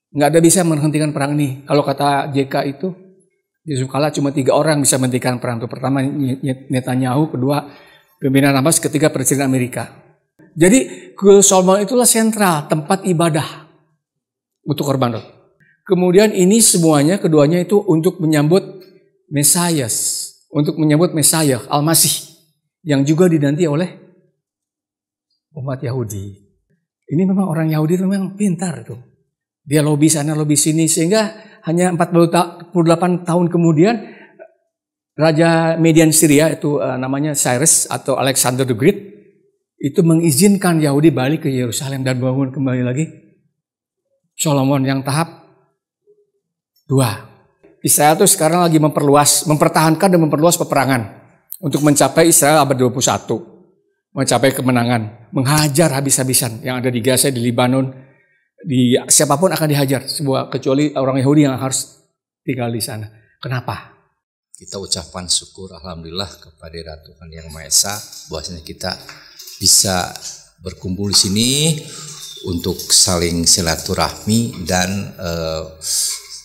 Nggak ada bisa menghentikan perang ini. Kalau kata JK itu, Yusuf Kala cuma 3 orang bisa menghentikan perang. Itu pertama Netanyahu, kedua pimpinan Hamas, ketiga Presiden Amerika. Jadi Kuil Solomon itulah sentral, tempat ibadah untuk korban. Kemudian ini semuanya, keduanya itu untuk menyambut Mesias, untuk menyambut Mesias, Al-Masih, yang juga dinanti oleh umat Yahudi. Ini memang orang Yahudi itu memang pintar itu. Dia lobi sana, lobi sini, sehingga hanya 48 tahun kemudian Raja Median Syria itu namanya Cyrus atau Alexander the Great itu mengizinkan Yahudi balik ke Yerusalem dan bangun kembali lagi Solomon yang tahap 2. Israel itu sekarang lagi mempertahankan dan memperluas peperangan untuk mencapai Israel abad 21, mencapai kemenangan, menghajar habis-habisan yang ada di Gaza, di Libanon. Siapapun akan dihajar, kecuali orang Yahudi yang harus tinggal di sana. Kenapa? Kita ucapan syukur alhamdulillah kepada Tuhan Yang Maha Esa bahwasanya kita bisa berkumpul di sini untuk saling silaturahmi dan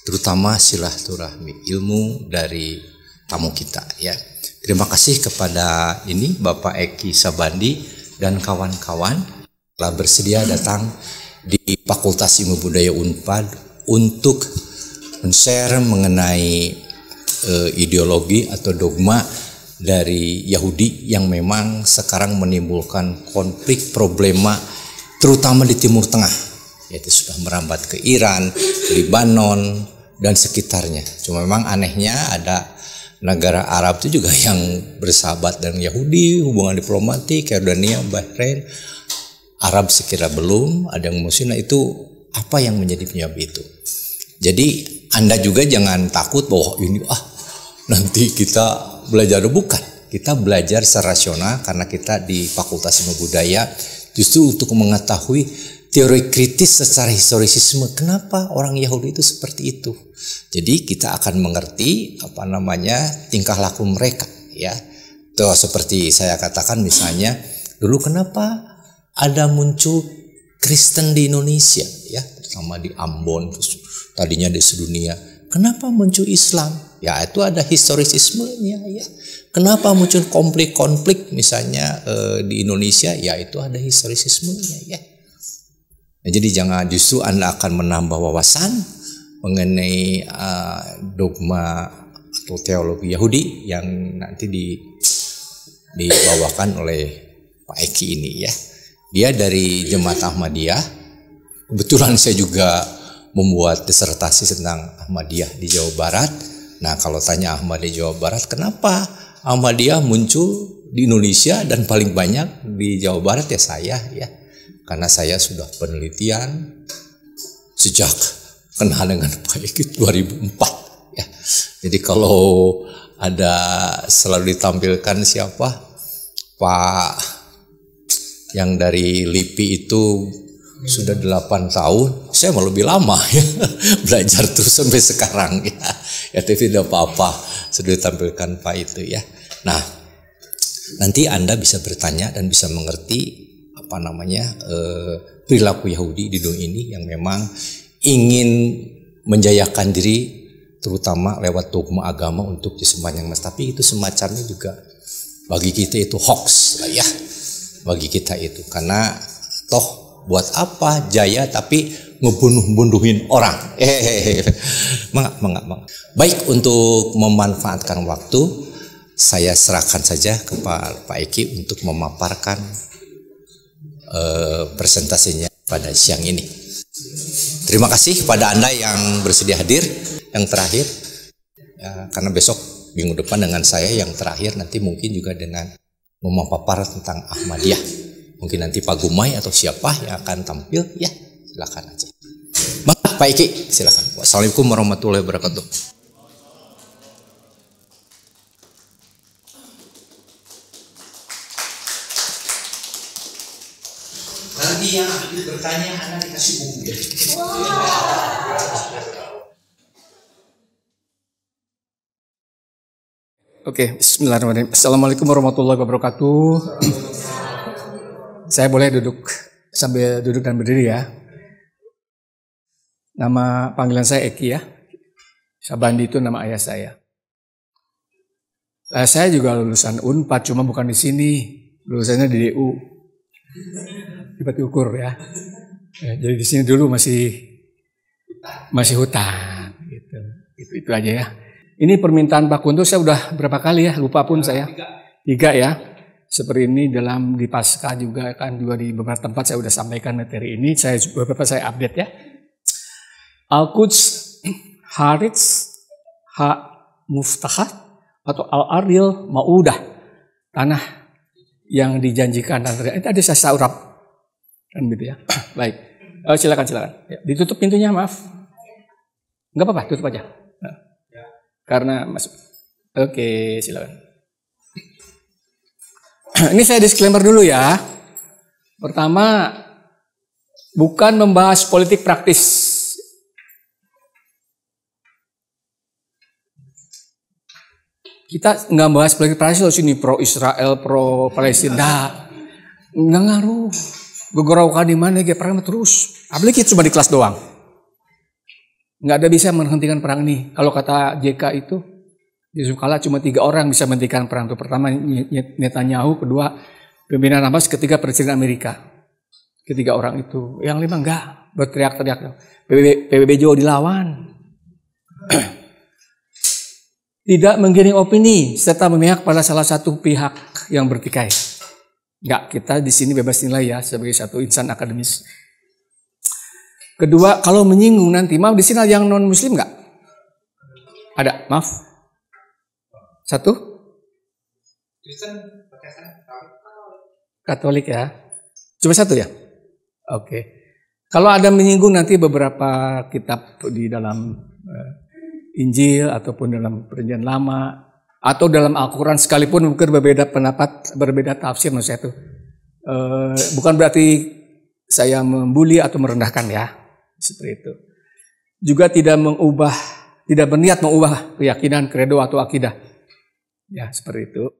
terutama silaturahmi ilmu dari tamu kita ya. Terima kasih kepada Bapak Eki Sabandi dan kawan-kawan telah bersedia datang di Fakultas Ilmu Budaya Unpad untuk men-share mengenai ideologi atau dogma dari Yahudi yang memang sekarang menimbulkan konflik problema terutama di Timur Tengah, yaitu sudah merambat ke Iran, Libanon dan sekitarnya. Cuma memang anehnya ada negara Arab itu juga yang bersahabat dengan Yahudi, hubungan diplomatik, Yordania, Bahrain. Arab sekira belum, ada yang Muslim. Nah itu apa yang menjadi penyebab itu? Jadi Anda juga jangan takut bahwa ini nanti kita belajar, bukan. Kita belajar secara rasional karena kita di Fakultas Ilmu Budaya justru untuk mengetahui teori kritis secara historisisme. Kenapa orang Yahudi itu seperti itu? Jadi kita akan mengerti tingkah laku mereka ya. Tuh seperti saya katakan misalnya dulu kenapa ada muncul Kristen di Indonesia ya, terutama di Ambon, terus tadinya di sedunia. Kenapa muncul Islam? Ya itu ada historisismenya ya. Kenapa muncul konflik-konflik misalnya di Indonesia? Ya itu ada historisismenya ya. Nah, jadi jangan justru Anda akan menambah wawasan mengenai dogma atau teologi Yahudi yang nanti dibawakan oleh Pak Eki ini ya. Dia dari Jemaat Ahmadiyah. Kebetulan saya juga membuat disertasi tentang Ahmadiyah di Jawa Barat. Nah kalau tanya Ahmadiyah Jawa Barat, kenapa Ahmadiyah muncul di Indonesia dan paling banyak di Jawa Barat? Ya saya ya. Karena saya sudah penelitian sejak kenal dengan Pak Eki 2004 ya. Jadi kalau ada selalu ditampilkan siapa Pak yang dari LIPI itu sudah 8 tahun, saya malah lebih lama ya belajar terus sampai sekarang ya. Ya tidak apa-apa sudah ditampilkan Pak itu ya. Nah nanti Anda bisa bertanya dan bisa mengerti perilaku Yahudi di dunia ini yang memang ingin menjayakan diri terutama lewat dogma agama untuk disembah Yang Maha Esa. Tapi itu semacamnya juga bagi kita itu hoax lah ya. Bagi kita itu karena toh buat apa jaya tapi ngebunuh-bunuhin orang. Mangga. Baik, untuk memanfaatkan waktu saya serahkan saja kepada Pak Eki untuk memaparkan presentasinya pada siang ini. Terima kasih kepada Anda yang bersedia hadir. Yang terakhir ya, karena besok minggu depan dengan saya yang terakhir nanti mungkin juga dengan memapar tentang Ahmadiyah. Mungkin nanti Pak Gumai atau siapa yang akan tampil ya, silakan aja. Pak Eki, silakan. Wassalamualaikum warahmatullahi wabarakatuh. Nanti yang bertanya Anda dikasih buku ya. Oke, bismillahirrahmanirrahim. Assalamualaikum warahmatullahi wabarakatuh. Saya boleh duduk sambil duduk dan berdiri ya. Nama panggilan saya Eki ya. Sabandi itu nama ayah saya. Saya juga lulusan Unpad, cuma bukan di sini. Lulusannya di DU. Di Batu Ukur ya. Jadi di sini dulu masih hutan. Gitu. Itu aja ya. Ini permintaan Pak Kunto saya udah berapa kali ya? Lupa pun saya. 3 ya. Seperti ini di Pasca juga kan juga di beberapa tempat saya udah sampaikan materi ini. Beberapa saya update ya. Al-Quds Harits Muftahat atau Al-Aril Maudah, tanah yang dijanjikan antara itu ada sasa Arab kan gitu ya. Baik, silakan ya, ditutup pintunya, maaf, nggak apa-apa, tutup aja karena masuk. Oke, silakan. Ini saya disclaimer dulu ya. Pertama, bukan membahas politik praktis. Kita nggak bahas politik praktis loh sini, pro Israel, pro Palestina, nggak ngaruh. Gegoraukan di mana kayak perang terus. Apalagi cuma di kelas doang. Nggak ada bisa menghentikan perang ini. Kalau kata JK itu, Yusuf Kala cuma 3 orang bisa menghentikan perang itu. Pertama Netanyahu, kedua pimpinan Hamas, ketiga Presiden Amerika. Ketiga orang itu. Yang 5 enggak, berteriak-teriak. PBB Joe dilawan. Tidak menggiring opini serta memihak pada salah satu pihak yang bertikai. Enggak, kita di sini bebas nilai ya sebagai satu insan akademis. Kedua, kalau menyinggung nanti, maaf di sini yang non muslim enggak? Ada, maaf. Satu? Kristen, Katolik ya. Cuma satu ya? Oke. Kalau ada menyinggung nanti beberapa kitab di dalam Injil ataupun dalam Perjanjian Lama atau dalam Al-Quran sekalipun mungkin berbeda pendapat, berbeda tafsir menurut saya itu bukan berarti saya membuli atau merendahkan ya, seperti itu. Juga tidak berniat mengubah keyakinan, kredo atau akidah ya, seperti itu.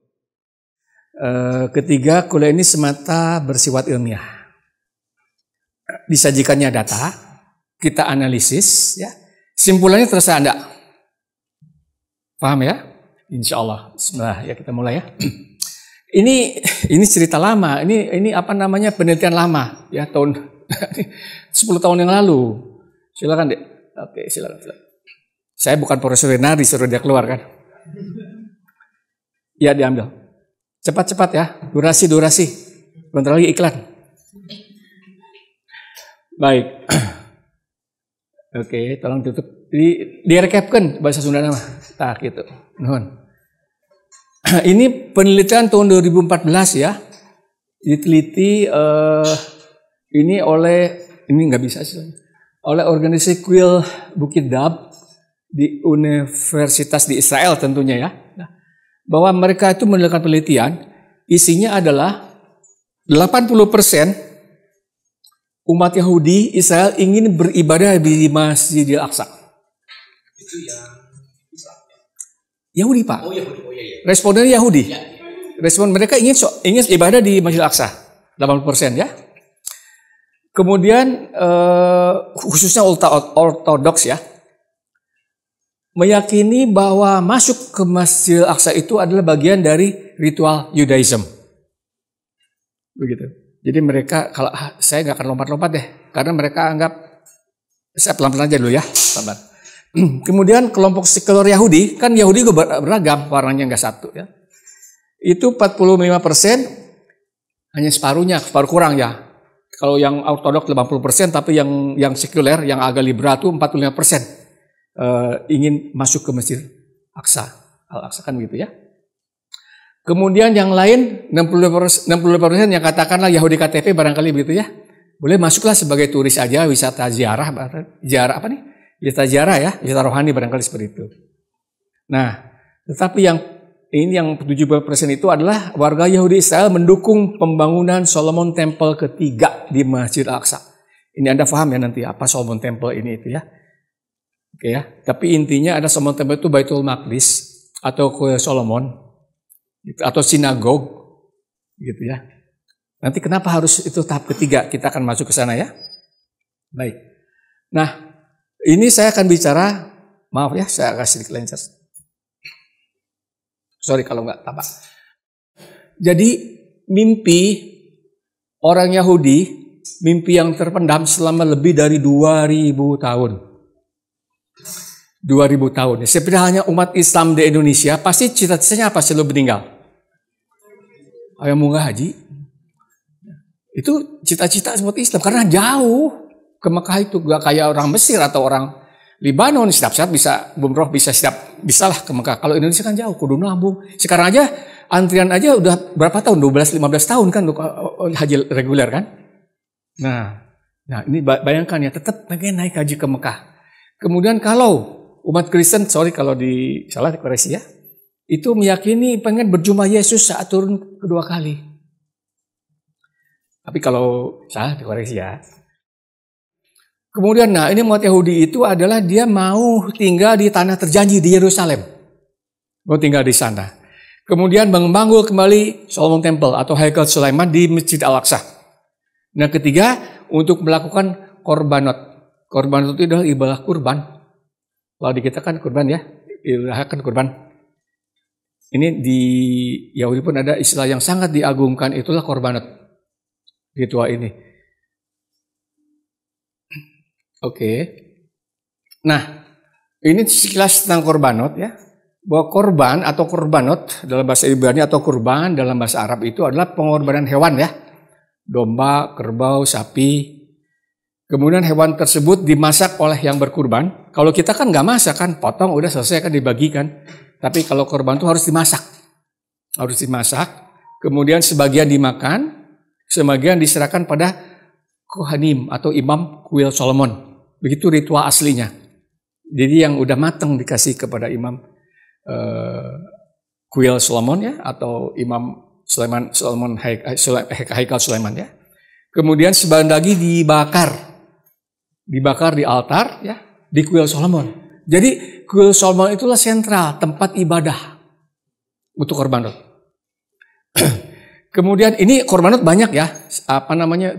Ketiga, kuliah ini semata bersifat ilmiah. Disajikannya data, kita analisis ya. Simpulannya terserah Anda. Paham ya? Insya Allah. Bismillah ya, kita mulai ya. Ini cerita lama. Ini apa namanya, penelitian lama ya, tahun 10 tahun yang lalu. Silakan deh. Oke, silakan. Saya bukan Profesor Renari, disuruh dia keluar kan? Ya, diambil. Cepat-cepat ya. Durasi. Bentar lagi iklan. Baik. Oke, tolong tutup. Direkapkan bahasa Sunda nama. Tak gitu. Nuhun. Ini penelitian tahun 2014 ya. Diteliti ini nggak bisa sih. Oleh organisasi Kuil Bukit Dab di Universitas di Israel tentunya ya. Nah, bahwa mereka itu melakukan penelitian, isinya adalah 80% umat Yahudi Israel ingin beribadah di Masjidil Aqsa. Itu yang Yahudi, Pak. Oh, Yahudi. Oh, iya. Respondennya Yahudi. Ya. Respon mereka ingin ibadah di Masjidil Aqsa. 80% ya. Kemudian khususnya ortodoks ya, meyakini bahwa masuk ke Masjidil Aqsa itu adalah bagian dari ritual Judaism. Begitu. Jadi mereka, kalau saya nggak akan lompat-lompat deh, karena mereka anggap, saya pelan-pelan aja dulu ya, pelan-pelan. Kemudian kelompok sekuler Yahudi, kan Yahudi juga beragam, warnanya nggak satu ya. Itu 45%, hanya separuh kurang ya. Kalau yang ortodoks 80%, tapi yang sekuler, yang agak liberal itu 45% ingin masuk ke Masjid Aqsa, Al-Aqsa kan gitu ya. Kemudian yang lain 65% yang katakanlah Yahudi KTP barangkali begitu ya. Boleh masuklah sebagai turis aja, wisata ziarah apa nih? Wisata ziarah ya, wisata rohani barangkali seperti itu. Nah, tetapi yang 70% itu adalah warga Yahudi Israel mendukung pembangunan Solomon Temple ketiga di Masjid Al-Aqsa. Ini Anda paham ya nanti apa Solomon Temple ini itu ya. Oke ya, tapi intinya ada Solomon Temple itu Baitul Maqdis atau Kuil Solomon atau sinagog gitu ya. Nanti kenapa harus itu tahap ketiga? Kita akan masuk ke sana ya. Baik. Nah, Ini saya akan bicara, maaf ya, saya kasih sedikit lencer. Sorry kalau nggak tampak. Jadi mimpi orang Yahudi, mimpi yang terpendam selama lebih dari 2000 tahun. 2000 tahun. Seperti halnya umat Islam di Indonesia, pasti cita-citanya apa sebelum meninggal? Ayo munggah haji. Itu cita-cita umat Islam karena jauh ke Mekah itu, gak kayak orang Mesir atau orang Libanon, setiap saat bisa umroh, bisalah ke Mekah. Kalau Indonesia kan jauh, kudu nabung. Sekarang aja antrian aja udah berapa tahun? 12-15 tahun kan untuk haji reguler kan? Nah ini bayangkan ya, tetap pengen naik haji ke Mekah. Kemudian kalau umat Kristen, sorry kalau salah dikoreksi ya, itu meyakini pengen berjumpa Yesus saat turun kedua kali. Tapi kalau salah dikoreksi ya. Kemudian ini umat Yahudi itu adalah dia mau tinggal di tanah terjanji di Yerusalem. Mau tinggal di sana. Kemudian membangun kembali Solomon Temple atau Haikal Sulaiman di Masjid Al-Aqsa. Nah ketiga, untuk melakukan korbanot. Korbanot itu adalah ibadah kurban. Kalau di kita kan kurban ya, ibadah kan kurban. Ini di Yahudi pun ada istilah yang sangat diagungkan, itulah korbanot. Ritual ini. Oke. Nah, ini sekilas tentang korbanot ya. Bahwa korban atau korbanot dalam bahasa Ibrani atau kurban dalam bahasa Arab itu adalah pengorbanan hewan ya. Domba, kerbau, sapi. Kemudian hewan tersebut dimasak oleh yang berkurban. Kalau kita kan nggak masak kan, potong udah selesai kan dibagikan. Tapi kalau korban itu harus dimasak. Harus dimasak. Kemudian sebagian dimakan. Sebagian diserahkan pada Kohanim atau imam kuil Solomon. Begitu ritual aslinya. Jadi yang udah matang dikasih kepada imam kuil Solomon ya, atau imam Solomon Haikal Sulaiman ya. Kemudian sebagian lagi dibakar di altar ya, di kuil Solomon. Jadi kuil Solomon itulah sentral tempat ibadah untuk korbanot. Kemudian ini korbanot banyak ya,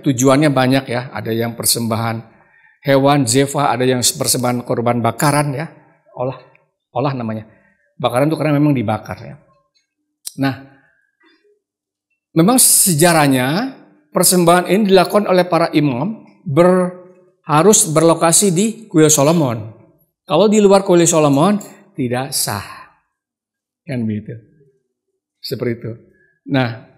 tujuannya banyak ya. Ada yang persembahan hewan zeva, ada yang persembahan korban bakaran ya, olah namanya. Bakaran itu karena memang dibakar ya. Nah, memang sejarahnya persembahan ini dilakukan oleh para imam harus berlokasi di kuil Solomon. Kalau di luar kuil Solomon tidak sah, kan begitu. Seperti itu. Nah.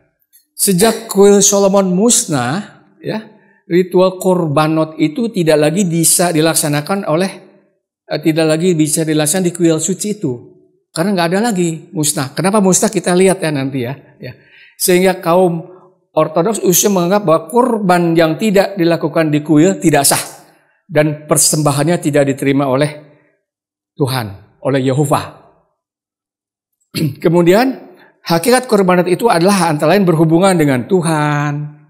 Sejak kuil Solomon musnah, ya, ritual korbanot itu tidak lagi bisa dilaksanakan di kuil suci itu, karena nggak ada lagi, musnah. Kenapa musnah kita lihat ya nanti ya. Sehingga kaum Ortodoks usia menganggap bahwa korban yang tidak dilakukan di kuil tidak sah dan persembahannya tidak diterima oleh Tuhan, oleh Yehova. Kemudian hakikat korbanot itu adalah antara lain berhubungan dengan Tuhan,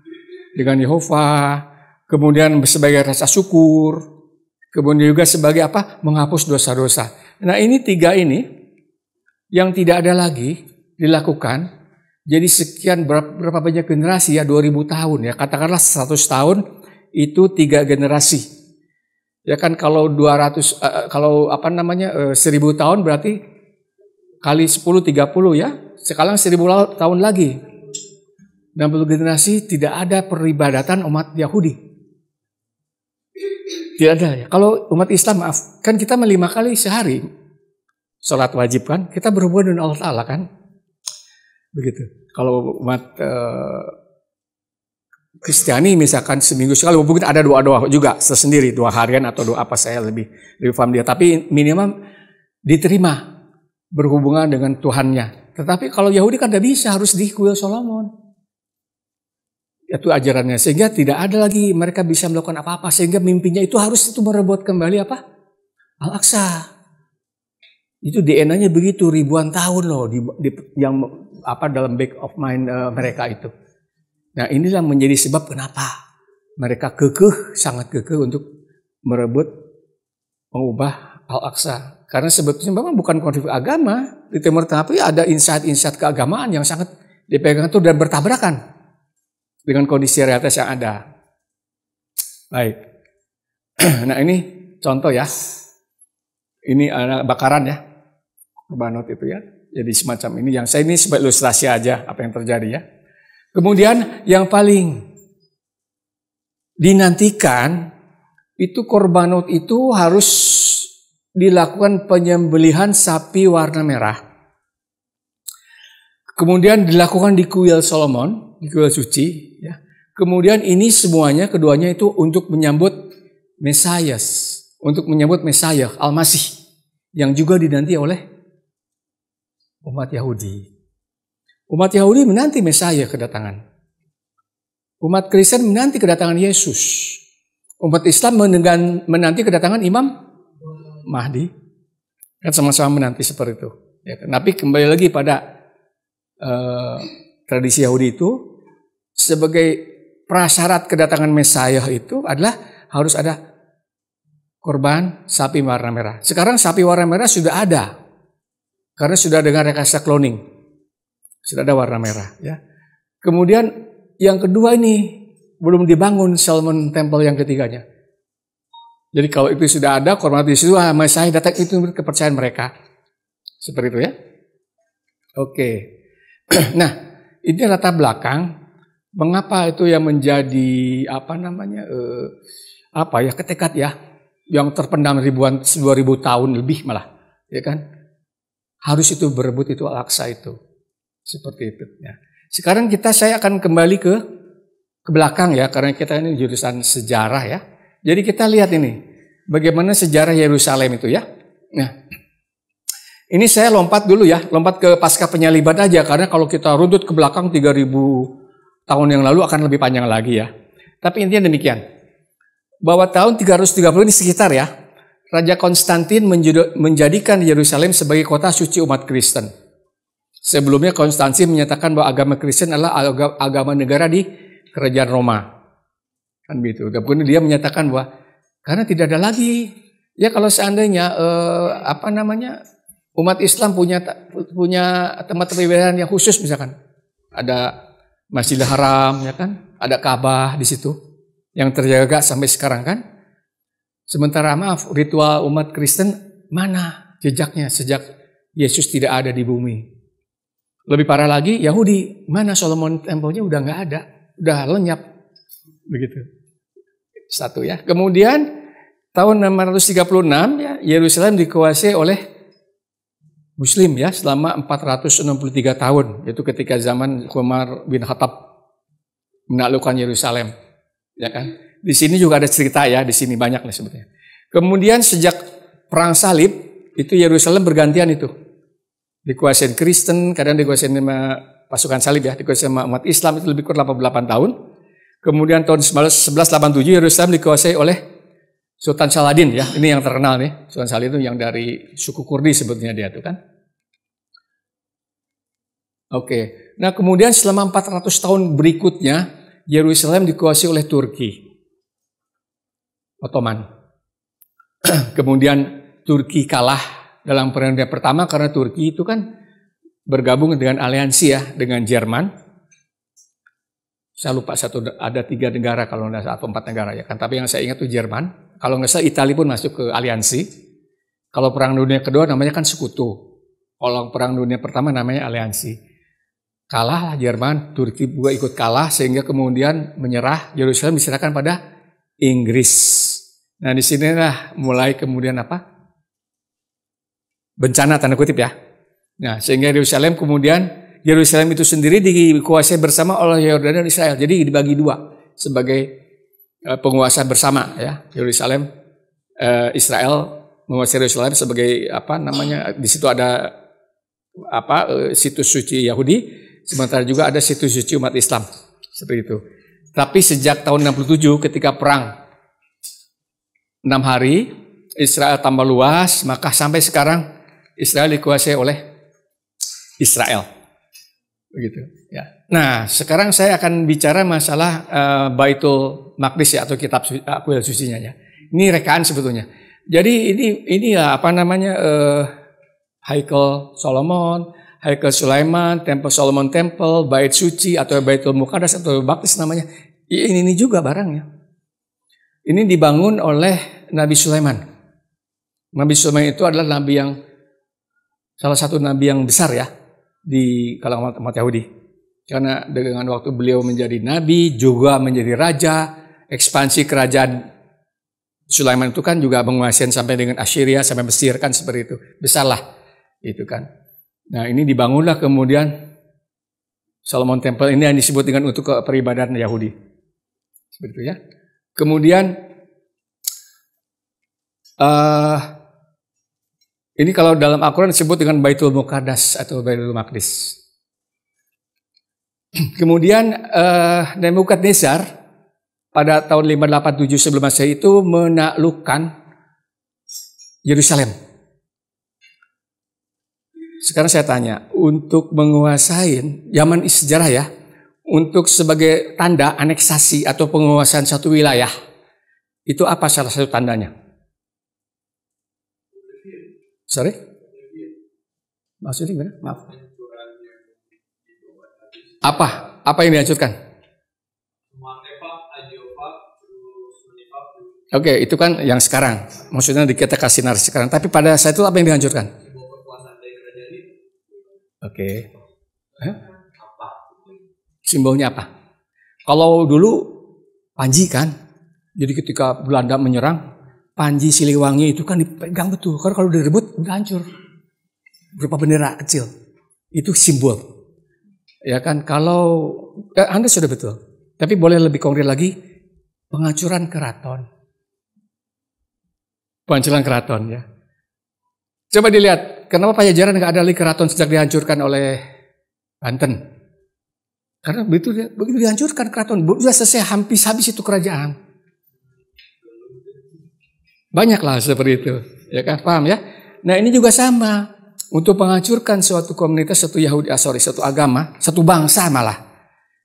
dengan Yehova, kemudian sebagai rasa syukur, kemudian juga sebagai apa? Menghapus dosa-dosa. Nah ini tiga ini yang tidak ada lagi dilakukan. Jadi sekian berapa banyak generasi ya, 2000 tahun ya, katakanlah 100 tahun itu 3 generasi. Ya kan kalau 1000 tahun berarti kali 10 30 ya. Sekarang 1000 tahun lagi, 60 generasi tidak ada peribadatan umat Yahudi. Tidak ada ya. Kalau umat Islam maaf, kan kita 5 kali sehari sholat wajib kan, kita berhubungan dengan Allah Ta'ala kan. Begitu. Kalau umat Kristiani misalkan seminggu sekali, mungkin ada doa-doa juga sendiri, 2 harian atau doa apa, saya lebih paham dia. Tapi minimal diterima berhubungan dengan Tuhannya. Tetapi kalau Yahudi kan tidak bisa, harus di kuil Solomon. Itu ajarannya. Sehingga tidak ada lagi mereka bisa melakukan apa-apa. Sehingga mimpinya itu harus merebut kembali apa? Al-Aqsa. Itu DNA-nya begitu, ribuan tahun loh. Yang dalam back of mind mereka itu. Nah inilah menjadi sebab kenapa mereka sangat kekeh untuk merebut, mengubah Al-Aqsa. Karena sebetulnya memang bukan konflik agama di Timur Tengah, tapi ada insight keagamaan yang sangat dipegang itu dan bertabrakan dengan kondisi realitas yang ada. Baik. Nah ini contoh ya. Ini bakaran ya. Korbanot itu ya. Jadi semacam ini. Yang saya ini sebagai ilustrasi aja apa yang terjadi ya. Kemudian yang paling dinantikan itu korbanot itu harus dilakukan penyembelihan sapi warna merah. Kemudian dilakukan di kuil Solomon, di kuil suci. Ya. Kemudian ini semuanya, keduanya itu untuk menyambut Mesias. Untuk menyambut Mesias, Al-Masih. Yang juga dinanti oleh umat Yahudi. Umat Yahudi menanti Mesias kedatangan. Umat Kristen menanti kedatangan Yesus. Umat Islam menanti kedatangan Imam Mahdi. Kan sama-sama menanti seperti itu. Ya, tapi kembali lagi pada tradisi Yahudi itu sebagai prasyarat kedatangan Mesias itu adalah harus ada korban sapi warna merah. Sekarang sapi warna merah sudah ada karena sudah dengan rekayasa cloning, sudah ada warna merah. Ya. Kemudian yang kedua ini belum dibangun Solomon Temple yang ketiganya. Jadi kalau itu sudah ada korban di situ, Mesias datang itu kepercayaan mereka. Seperti itu ya. Oke. Nah, ini latar belakang mengapa itu yang menjadi ketekad ya, yang terpendam 2000 tahun lebih malah, ya kan? Harus itu berebut itu Al-Aqsa itu, seperti itu. Ya. Sekarang saya akan kembali ke belakang ya, karena kita ini jurusan sejarah ya. Jadi kita lihat ini, bagaimana sejarah Yerusalem itu ya. Nah. Ini saya lompat dulu ya, lompat ke pasca penyaliban aja, karena kalau kita runtut ke belakang 3000 tahun yang lalu akan lebih panjang lagi ya. Tapi intinya demikian, bahwa tahun 330 ini sekitar ya, Raja Konstantin menjadikan Yerusalem sebagai kota suci umat Kristen. Sebelumnya Konstantin menyatakan bahwa agama Kristen adalah agama negara di kerajaan Roma. Kan begitu. Kemudian dia menyatakan bahwa karena tidak ada lagi, ya kalau seandainya umat Islam punya tempat ibadah yang khusus, misalkan ada Masjidil Haram, ya kan, ada Ka'bah di situ yang terjaga sampai sekarang kan. Sementara ritual umat Kristen mana jejaknya sejak Yesus tidak ada di bumi. Lebih parah lagi, Yahudi mana Solomon Temple-nya udah nggak ada, udah lenyap, begitu. Satu ya. Kemudian tahun 636 ya Yerusalem dikuasai oleh Muslim ya selama 463 tahun, yaitu ketika zaman Umar bin Khattab menaklukkan Yerusalem, ya kan? Di sini juga ada cerita ya, di sini banyak lah sebetulnya. Kemudian sejak perang salib itu Yerusalem bergantian itu dikuasain Kristen, kadang dikuasain sama pasukan salib ya, dikuasain sama umat Islam, itu lebih kurang 88 tahun. Kemudian tahun 1187 Yerusalem dikuasai oleh Sultan Saladin ya, ini yang terkenal nih. Sultan Saladin itu yang dari suku Kurdi sebetulnya dia tuh kan. Oke. Nah, kemudian selama 400 tahun berikutnya Yerusalem dikuasai oleh Turki Ottoman. Kemudian Turki kalah dalam Perang Dunia Pertama karena Turki itu kan bergabung dengan aliansi ya dengan Jerman. Saya lupa ada 3 negara kalau nggak salah, atau 4 negara ya kan. Tapi yang saya ingat itu Jerman. Kalau nggak salah Italia pun masuk ke aliansi. Kalau Perang Dunia Kedua namanya kan sekutu. Kalau Perang Dunia Pertama namanya aliansi. Kalah Jerman, Turki juga ikut kalah sehingga kemudian menyerah. Yerusalem diserahkan pada Inggris. Nah di sinilah mulai kemudian bencana tanda kutip ya. Nah sehingga Yerusalem itu sendiri dikuasai bersama oleh Yordania dan Israel. Jadi dibagi 2 sebagai penguasa bersama ya. Yerusalem, Israel menguasai Yerusalem sebagai di situ ada situs suci Yahudi, sementara juga ada situs suci umat Islam. Seperti itu. Tapi sejak tahun 67 ketika perang 6 hari, Israel tambah luas, maka sampai sekarang Israel dikuasai oleh Israel. Begitu ya. Nah, sekarang saya akan bicara masalah Baitul Maqdis ya, atau kitab kuil sucinya ya. Ini rekaan sebetulnya. Jadi ini ya Haikal Solomon, Haikal Sulaiman, Temple Solomon Temple, Bait Suci atau Baitul Muqaddas atau Maqdis namanya. Ini juga barangnya. Ini dibangun oleh Nabi Sulaiman. Nabi Sulaiman itu adalah nabi yang salah satu nabi yang besar ya di kalangan umat Yahudi. Karena dengan waktu beliau menjadi nabi juga menjadi raja, ekspansi kerajaan Sulaiman itu kan juga menguasai sampai dengan Assyria sampai Mesir kan seperti itu. Besarlah itu kan. Nah, ini dibangunlah kemudian Solomon Temple ini yang disebut dengan untuk peribadatan Yahudi. Seperti itu ya. Kemudian ini kalau dalam Al-Quran disebut dengan Baitul Muqaddas atau Baitul Maqdis. Kemudian Nebukadnezar pada tahun 587 sebelum Masehi itu menaklukkan Yerusalem. Sekarang saya tanya, untuk menguasai zaman sejarah ya, untuk sebagai tanda aneksasi atau penguasaan satu wilayah, itu apa salah satu tandanya? Sorry? Maksudnya gimana? Maaf. Apa yang dihancurkan? Oke, itu kan yang sekarang. Maksudnya kita kasih narasi sekarang. Tapi pada saat itu apa yang dihancurkan? Oke. Simbolnya apa? Kalau dulu panji kan. Jadi ketika Belanda menyerang, panji Siliwangi itu kan dipegang betul. Karena kalau direbut udah hancur. Berupa bendera kecil. Itu simbol. Ya kan, kalau Anda sudah betul. Tapi boleh lebih konkret lagi, penghancuran keraton. Penghancuran keraton ya. Coba dilihat, kenapa Pajajaran nggak ada lagi keraton sejak dihancurkan oleh Banten? Karena begitu dihancurkan keraton, sudah selesai habis itu kerajaan. Banyaklah seperti itu, ya kan? Paham ya? Nah ini juga sama. Untuk menghancurkan suatu komunitas, satu agama, satu bangsa malah.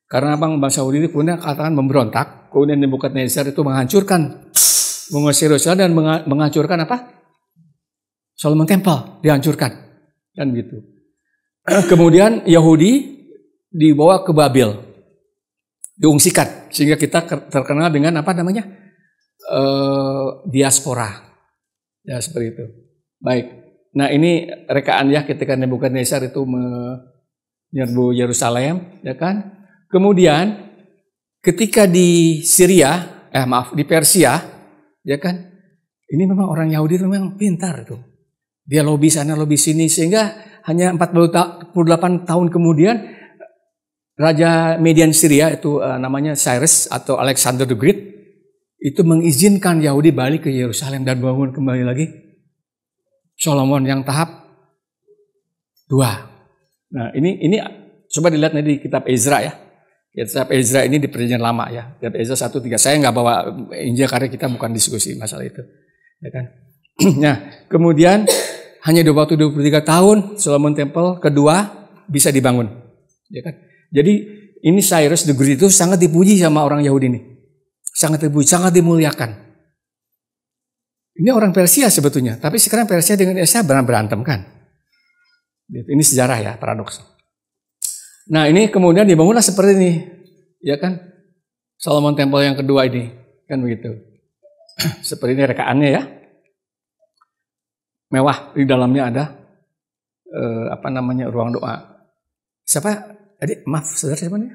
Karena bangsa Yahudi itu kemudian katakan memberontak, kemudian Nebukadnezar itu menguasai Yerusalem dan menghancurkan apa? Solomon Temple dihancurkan dan gitu. Kemudian Yahudi dibawa ke Babel, diungsikan sehingga kita terkenal dengan apa namanya diaspora, ya seperti itu. Baik. Nah ini rekaan ya ketika Nebukadnezar itu menyerbu Yerusalem, ya kan? Kemudian ketika di di Persia, ya kan? Ini memang orang Yahudi itu memang pintar tuh. Dia lobi sana, lobi sini sehingga hanya 48 tahun kemudian Raja Median Syria itu namanya Cyrus atau Alexander the Great itu mengizinkan Yahudi balik ke Yerusalem dan bangun kembali lagi Solomon yang tahap 2. Nah, ini coba dilihat di kitab Ezra ya. Kitab Ezra ini di Perjanjian Lama ya. Kitab Ezra 1-3. Saya nggak bawa Injil karena kita bukan diskusi masalah itu. Ya kan? Nah, kemudian hanya waktu 23 tahun Solomon Temple kedua bisa dibangun. Ya kan? Jadi ini Cyrus the Great itu sangat dipuji sama orang Yahudi ini. Sangat dipuji, sangat dimuliakan. Ini orang Persia sebetulnya, tapi sekarang Persia dengan Asia berantem kan. Ini sejarah ya, paradoks. Nah ini kemudian dibangunlah seperti ini, ya kan? Solomon Temple yang kedua ini, kan begitu. Seperti ini rekaannya ya. Mewah, di dalamnya ada ruang doa. Siapa? Adik, maaf, saudara siapa nih?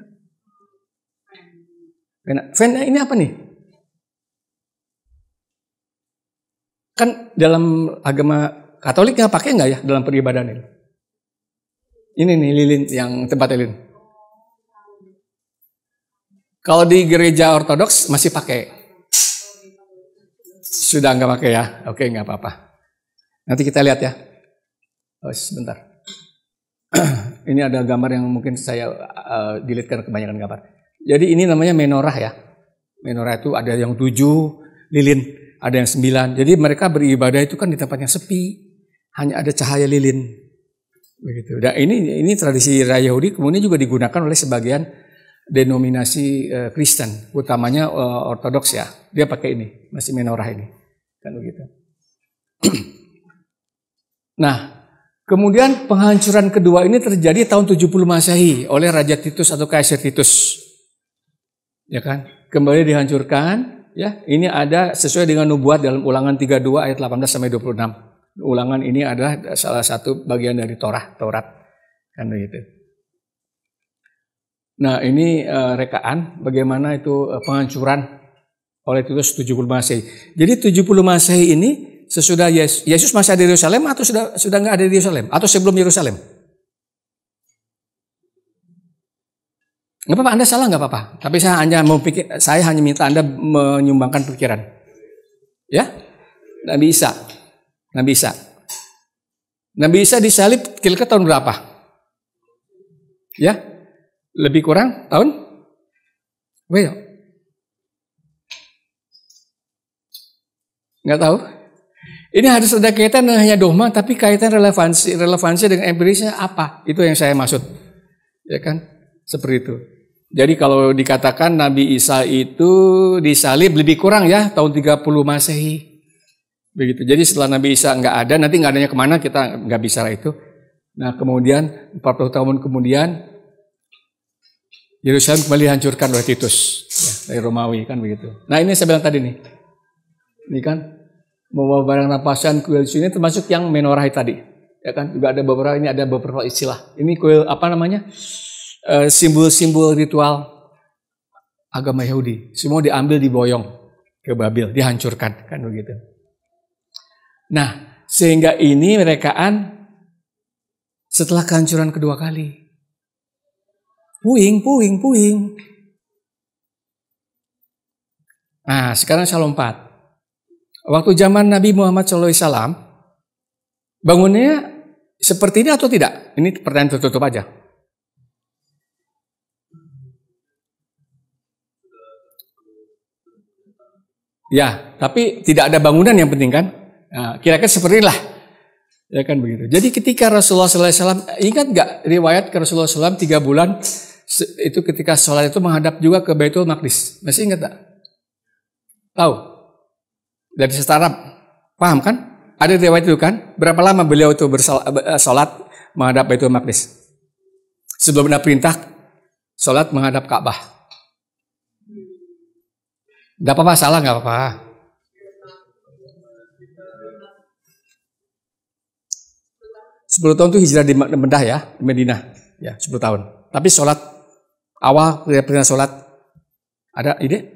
Fen ini apa nih? Kan dalam agama Katolik nggak pakai nggak ya dalam peribadahan ini? Ini nih lilin yang tempat lilin. Kalau di gereja Ortodoks masih pakai. Sudah nggak pakai ya? Oke, nggak apa-apa. Nanti kita lihat ya. Oh, sebentar. Ini ada gambar yang mungkin saya delete karena kebanyakan gambar. Jadi ini namanya menorah ya. Menorah itu ada yang 7 lilin, ada yang 9. Jadi mereka beribadah itu kan di tempat yang sepi, hanya ada cahaya lilin. Begitu. Dan ini tradisi raya Yahudi kemudian juga digunakan oleh sebagian denominasi Kristen, utamanya Ortodoks ya. Dia pakai ini, masih menorah ini. Kan begitu. Nah, kemudian penghancuran kedua ini terjadi tahun 70 Masehi oleh Raja Titus atau Kaisar Titus. Ya kan? Kembali dihancurkan, ya. Ini ada sesuai dengan nubuat dalam Ulangan 32 ayat 18 sampai 26. Ulangan ini adalah salah satu bagian dari Taurat, kan begitu. Nah, ini rekaan bagaimana itu penghancuran oleh Titus 70 Masehi. Jadi 70 Masehi ini sesudah Yesus masih ada di Yerusalem atau sudah nggak ada di Yerusalem atau sebelum Yerusalem? Nggak apa-apa, Anda salah nggak apa-apa. Tapi saya hanya minta Anda menyumbangkan pikiran. Ya, Nabi Isa disalib kira-kira tahun berapa? Ya, lebih kurang tahun? Well, nggak tahu. Ini harus ada kaitan dengan hanya dogma, tapi kaitan relevansi dengan empirisnya apa? Itu yang saya maksud, ya kan? Seperti itu. Jadi kalau dikatakan Nabi Isa itu disalib lebih kurang ya tahun 30 Masehi. Begitu. Jadi setelah Nabi Isa nggak ada, nanti nggak adanya kemana kita nggak bicara itu. Nah kemudian 40 tahun kemudian Yerusalem kembali dihancurkan oleh Titus ya, dari Romawi kan begitu. Nah ini saya bilang tadi nih, ini kan membawa barang rampasan kuil ini termasuk yang menorah tadi, ya kan juga ada beberapa istilah. Ini kuil apa namanya? Simbol-simbol ritual agama Yahudi, semua diambil diboyong ke Babel, dihancurkan kan begitu. Nah, sehingga ini rekaan setelah kehancuran kedua kali. Puing. Nah, sekarang saya lompat. Waktu zaman Nabi Muhammad SAW, bangunnya seperti ini atau tidak? Ini pertanyaan tertutup aja. Ya, tapi tidak ada bangunan yang penting kan? Nah, kira-kira seperti inilah, ya kan begitu. Jadi ketika Rasulullah SAW, ingat nggak riwayat ke Rasulullah SAW 3 bulan itu ketika sholat itu menghadap juga ke Baitul Maqdis. Masih ingat tak? Tahu? Dari sastra Arab, paham kan? Ada riwayat itu kan? Berapa lama beliau itu bersolat menghadap Baitul Maqdis? Sebelum ada perintah sholat menghadap Ka'bah. Gak apa-apa, salah gak apa-apa. Sepuluh tahun itu hijrah di Medah ya, di Madinah. Ya, 10 tahun. Tapi sholat, awal perintah sholat, ada ide?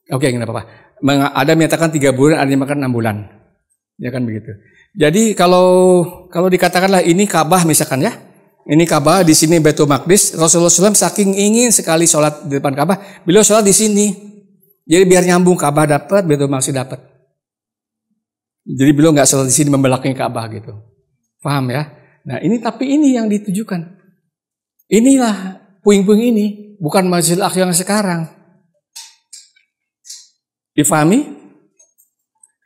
Oke, gak apa-apa. Ada menyatakan 3 bulan, ada yang makan 6 bulan. Ya kan begitu. Jadi kalau dikatakanlah ini Ka'bah misalkan ya, ini Ka'bah, di sini Baitul Maqdis. Rasulullah SAW saking ingin sekali sholat di depan Ka'bah, beliau sholat di sini. Jadi biar nyambung Ka'bah dapat, Baitul Maqdis dapat. Jadi beliau nggak sholat di sini membelakangi Ka'bah gitu. Paham ya? Nah ini tapi ini yang ditujukan. Inilah puing-puing ini, bukan Masjidil Aqsa yang sekarang. Difahami?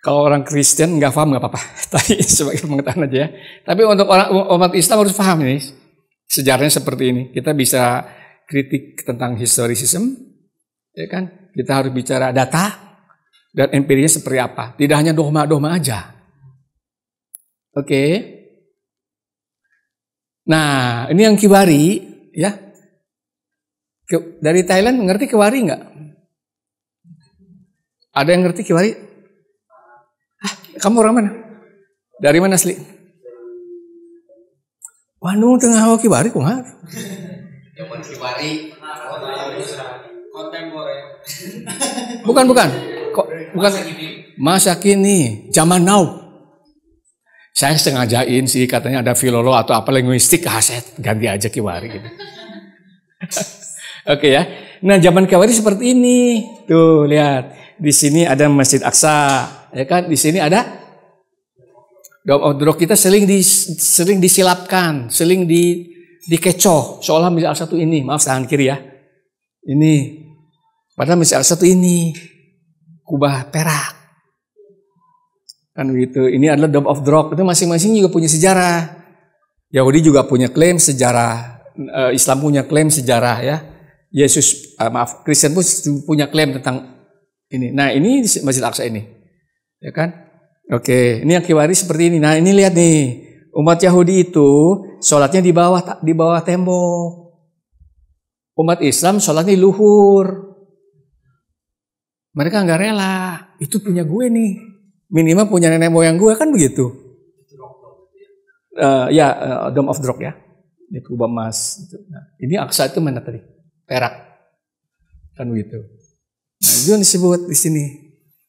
Kalau orang Kristen nggak paham nggak apa-apa. Tapi sebagai pengetahuan aja ya. Tapi untuk umat Islam harus paham ini. Sejarahnya seperti ini. Kita bisa kritik tentang historisism, ya kan? Kita harus bicara data dan empirinya seperti apa. Tidak hanya dogma-dogma aja. Oke. Nah, ini yang kiwari, ya. Dari Thailand ngerti kiwari nggak? Ada yang ngerti kiwari? Kamu orang mana? Dari mana asli? Bandung Tengah Hawa kiwari kok nggak? Zaman kiwari kontemporer. Bukan. Bukan masa kini, zaman now. Saya sengajain sih katanya ada filolo atau apa linguistik, saya ganti aja kiwari gitu. Oke ya. Nah, zaman kiwari seperti ini. Tuh, lihat. Di sini ada Masjid Aqsa, ya kan? Di sini ada Dome of the Rock. Kita sering disilapkan, sering dikecoh seolah Masjid Aqsa itu ini. Maaf tangan kiri ya. Ini. Padahal Masjid Aqsa itu ini. Kubah perak. Kan begitu. Ini adalah Dome of the Rock. Itu masing-masing juga punya sejarah. Yahudi juga punya klaim sejarah. Islam punya klaim sejarah ya. Kristen pun punya klaim tentang ini. Nah, ini Masjid Aqsa ini. Ya kan? Oke, ini yang kiwari seperti ini. Nah, ini lihat nih. Umat Yahudi itu sholatnya di bawah tembok. Umat Islam sholatnya di luhur. Mereka nggak rela. Itu punya gue nih. Minimal punya nenek moyang gue kan begitu. Dome of the Rock ya. Ini kubah emas. Nah, ini Aqsa itu mana tadi? Perak. Kan begitu. Nah, itu yang disebut di sini.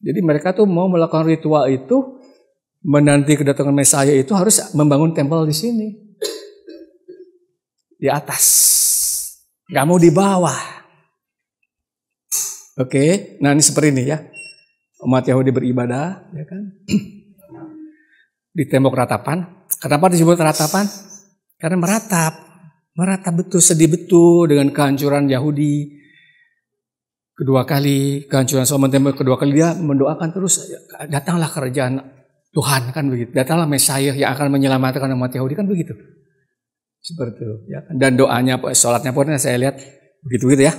Jadi mereka tuh mau melakukan ritual itu, menanti kedatangan Mesias itu harus membangun tempel di sini. Di atas. Gak mau di bawah. Oke, nah ini seperti ini ya. Umat Yahudi beribadah, ya kan? Di tembok ratapan. Kenapa disebut ratapan? Karena meratap betul, sedih betul dengan kehancuran Yahudi. Kedua kali, kehancuran Sodom dan Gomora, kedua kali dia mendoakan terus, datanglah kerajaan Tuhan, kan begitu. Datanglah Mesias yang akan menyelamatkan umat Yahudi, kan begitu. Seperti itu. Ya. Dan doanya, sholatnya pun saya lihat begitu-begitu ya.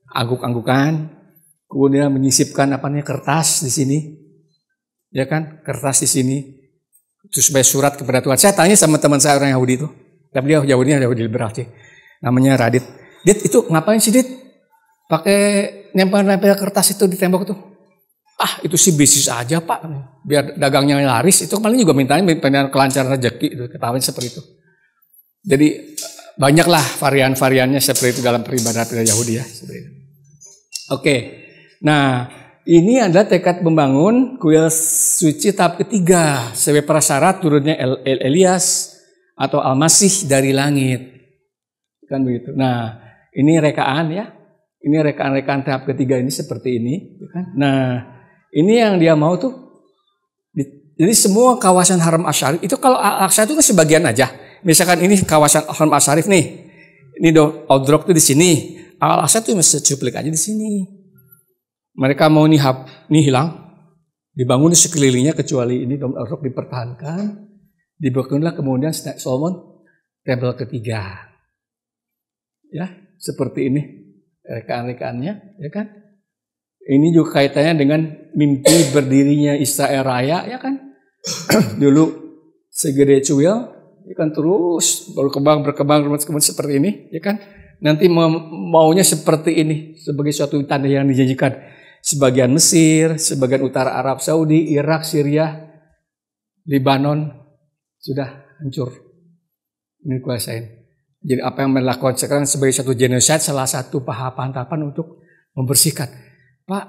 Angguk-anggukan, kemudian menyisipkan kertas di sini. Ya kan, kertas di sini. Terus sebagai surat kepada Tuhan. Saya tanya sama teman saya orang Yahudi itu. Tapi dia Yahudi liberal sih. Namanya Radit. Dit, itu ngapain sih Dit? Pakai nempel-nempel kertas itu di tembok tuh. Itu sih bisnis aja Pak. Biar dagangnya laris. Itu paling juga mintanya kelancaran rezeki. Itu, ketahuan seperti itu. Jadi banyaklah varian-variannya seperti itu dalam peribadatan Yahudi ya. Seperti itu. Oke. Nah, ini adalah tekad membangun kuil suci tahap ketiga. Sebagai prasyarat turunnya Elias atau Al-Masih dari langit. Kan begitu. Nah, ini rekaan ya. Ini rekaan-rekaan tahap ketiga ini seperti ini. Kan? Nah, ini yang dia mau tuh. Jadi semua kawasan Haram Asyarif itu kalau Al-Aqsa itu kan sebagian aja. Misalkan ini kawasan Haram Asyarif nih. Ini Odrok tuh di sini. Al-Aqsa tuh masih cuplik aja di sini. Mereka mau nih hilang. Dibangun di sekelilingnya kecuali ini Dom Odrok dipertahankan. Dibangunlah kemudian Solomon tempel ketiga. Ya, seperti ini. Rekaan-rekaannya, ya kan? Ini juga kaitannya dengan mimpi berdirinya Israel Raya, ya kan? Dulu segede cuil, ya kan, terus berkembang seperti ini, ya kan? Nanti maunya seperti ini sebagai suatu tanda yang dijanjikan. Sebagian Mesir, sebagian utara Arab Saudi, Irak, Syria, Lebanon sudah hancur. Ini kuasain. Jadi apa yang melakukan sekarang sebagai satu genocide, salah satu tahapan untuk membersihkan. Pak,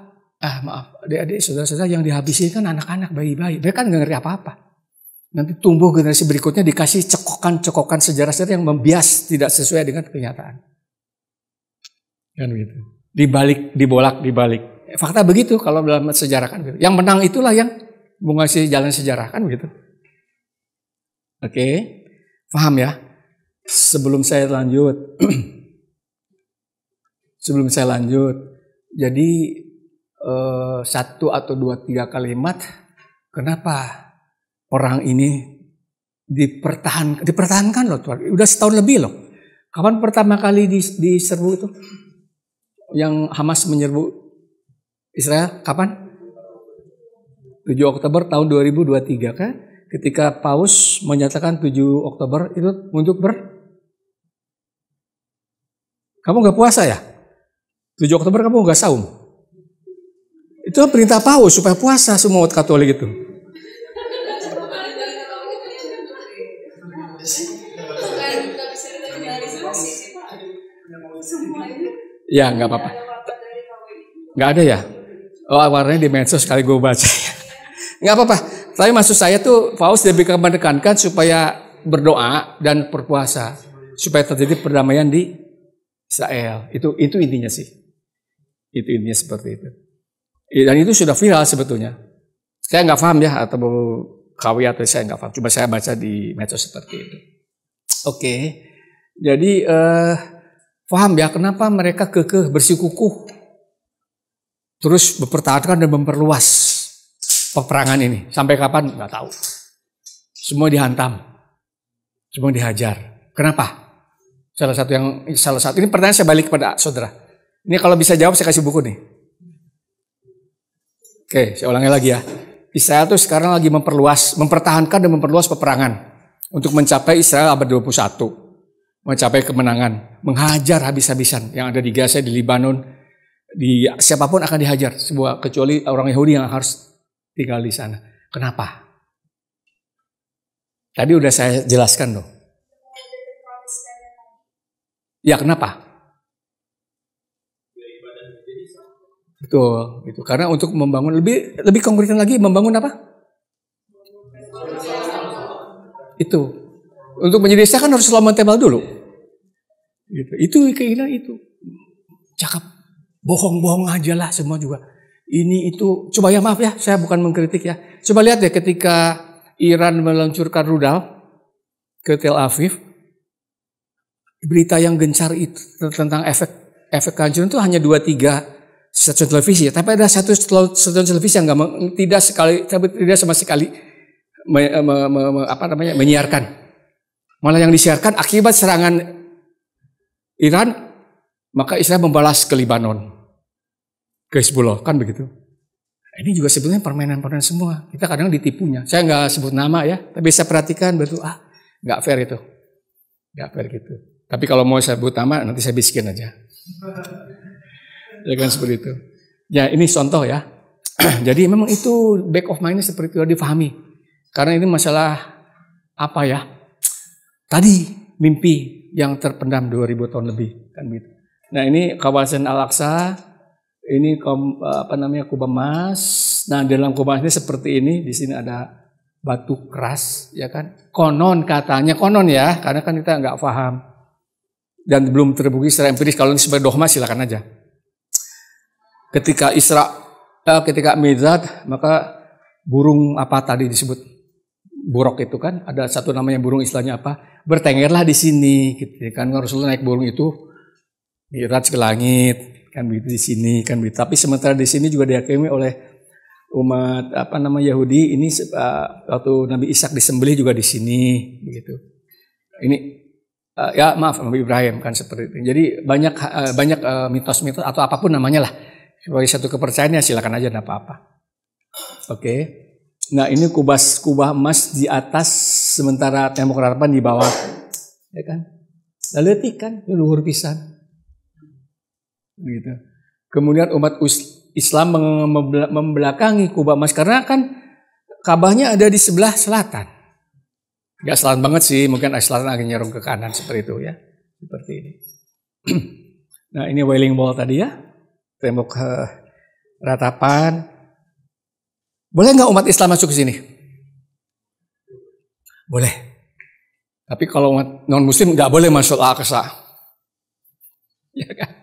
maaf, adik-adik, saudara-saudara yang dihabisi kan anak-anak, bayi-bayi. Mereka kan nggak ngerti apa-apa. Nanti tumbuh generasi berikutnya dikasih cekokan sejarah-sejarah yang membias, tidak sesuai dengan kenyataan. Kan gitu. Dibolak-dibalik. Fakta begitu kalau dalam sejarah kan gitu. Yang menang itulah yang mengasih jalan sejarah kan begitu. Oke, paham ya? Sebelum saya lanjut, jadi 1 atau 2, 3 kalimat, kenapa perang ini dipertahankan loh Tuhan? Udah setahun lebih loh. Kapan pertama kali diserbu itu? Yang Hamas menyerbu Israel kapan? 7 Oktober tahun 2023 kan? Ketika Paus menyatakan 7 Oktober itu untuk kamu nggak puasa ya? 7 Oktober kamu nggak saum? Itu perintah Paus supaya puasa semua umat Katolik itu. Ya nggak apa-apa. Nggak ada ya? Oh, warnanya di medsos sekali gue baca. Nggak apa-apa. Tapi maksud saya tuh Paus lebih menekankan supaya berdoa dan berpuasa supaya terjadi perdamaian di Israel. Itu intinya sih. Itu intinya seperti itu. Dan itu sudah viral sebetulnya. Saya nggak paham ya atau KW atau saya nggak paham. Coba saya baca di medsos seperti itu. Oke. Jadi paham ya kenapa mereka kekeh bersikukuh terus mempertahankan dan memperluas peperangan ini. Sampai kapan? Nggak tahu. Semua dihantam. Semua dihajar. Kenapa? Salah satu ini pertanyaan saya balik kepada saudara. Ini kalau bisa jawab saya kasih buku nih. Oke, saya ulangi lagi ya. Israel tuh sekarang lagi mempertahankan dan memperluas peperangan untuk mencapai Israel abad 21. Mencapai kemenangan, menghajar habis-habisan yang ada di Gaza, di Lebanon, di siapapun akan dihajar, kecuali orang Yahudi yang harus tinggal di sana. Kenapa? Tadi udah saya jelaskan loh. Ya kenapa? Betul, itu karena untuk membangun lebih konkretan lagi membangun apa? Itu untuk menjadi desa kan harus selamat tebal dulu. Gitu. Itu keinginan itu. Cakap bohong-bohong aja lah semua juga. Ini itu coba ya maaf ya, saya bukan mengkritik ya. Coba lihat ya ketika Iran meluncurkan rudal ke Tel Aviv, berita yang gencar itu tentang efek kehancuran itu hanya 2-3 stasiun televisi, tapi ada satu stasiun televisi yang tidak sama sekali menyiarkan. Malah yang disiarkan akibat serangan Iran, maka Israel membalas ke Lebanon, ke Hezbollah, kan begitu. Ini juga sebenarnya permainan-permainan semua. Kita kadang ditipunya. Saya nggak sebut nama ya, tapi saya perhatikan betul nggak fair itu, nggak fair gitu. Tapi kalau mau saya sebut nama, nanti saya bisikin aja. Ya kan seperti itu. Ya ini contoh ya. Jadi memang itu back of mind-nya seperti itu harus difahami. Karena ini masalah apa ya? Tadi mimpi yang terpendam 2000 tahun lebih kan gitu. Nah ini kawasan Al-Aqsa, ini Kubah Emas. Nah dalam Kubah Emas ini seperti ini. Di sini ada batu keras, ya kan? Konon katanya, konon ya, karena kan kita nggak paham dan belum terbukti secara empiris. Kalau ini sebagai dogma silakan aja. Ketika ketika Mi'raj, maka burung apa tadi disebut buruk itu kan, ada satu namanya burung istilahnya apa, bertenggerlah di sini, gitu kan. Rasulullah naik burung itu Mi'raj ke langit, kan begitu di sini, kan begitu. Tapi sementara di sini juga dihakimi oleh umat Yahudi ini waktu Nabi Ishak disembelih juga di sini, begitu. Ini ya maaf Nabi Ibrahim kan seperti itu. Jadi banyak mitos-mitos atau apapun namanya lah. Sebagai satu kepercayaannya silakan aja, enggak apa-apa. Oke. Nah, ini kubah emas di atas sementara tembok harapan di bawah. Ya kan? Lalu kan luhur pisan. Gitu. Kemudian umat Islam membelakangi kubah emas karena kan Ka'bahnya ada di sebelah selatan. Enggak selatan banget sih, mungkin selatan agak nyerong ke kanan seperti itu ya. Seperti ini. Nah, ini Wailing Wall tadi ya. Tembok ratapan. Boleh nggak umat Islam masuk ke sini? Boleh. Tapi kalau umat non Muslim nggak boleh masuk Al-Aqsa. Ya kan?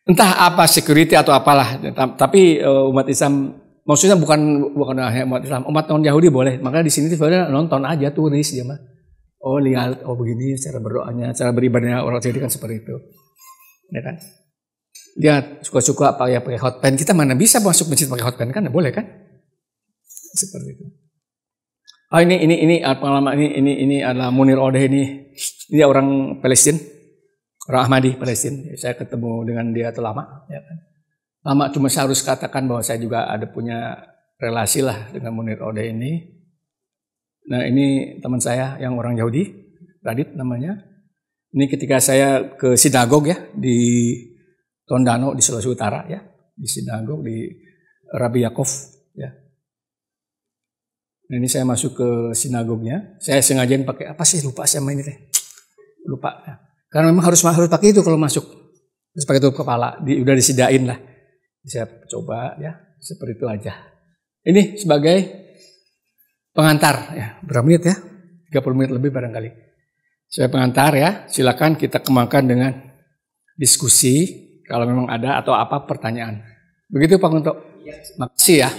Entah apa security atau apalah. Tapi umat Islam, maksudnya bukan umat Islam, umat non Yahudi boleh. Maka di sini sebenarnya nonton aja, turis dia mah. Oh lihat, oh begini cara berdoanya, cara beribadahnya orang jadi kan seperti itu. Ya kan? Dia suka-suka pakai hot pen. Kita mana bisa masuk masjid pakai hot pen kan? Boleh kan? Seperti itu. Oh ini pengalaman ini adalah Munir Odeh ini. Dia orang Palestina, orang Ahmadi Palestina. Saya ketemu dengan dia telah lama. Ya kan? Lama cuma saya harus katakan bahwa saya juga ada punya relasi lah dengan Munir Odeh ini. Nah ini teman saya yang orang Yahudi, Radit namanya. Ini ketika saya ke sinagog ya di Tondano di Sulawesi Utara ya, di sinagog di Rabbi Yaakov ya. Nah, ini saya masuk ke sinagognya. Saya sengajain pakai apa sih, lupa saya main ini lupa. Ya. Karena memang harus pakai itu kalau masuk. Terus pakai tutup kepala, udah disediain lah. Saya coba ya, seperti itu aja. Ini sebagai pengantar ya, berapa menit ya? 30 menit lebih barangkali. Saya pengantar ya, silakan kita kembangkan dengan diskusi. Kalau memang ada atau apa pertanyaan. Begitu Pak Kunto. Makasih ya.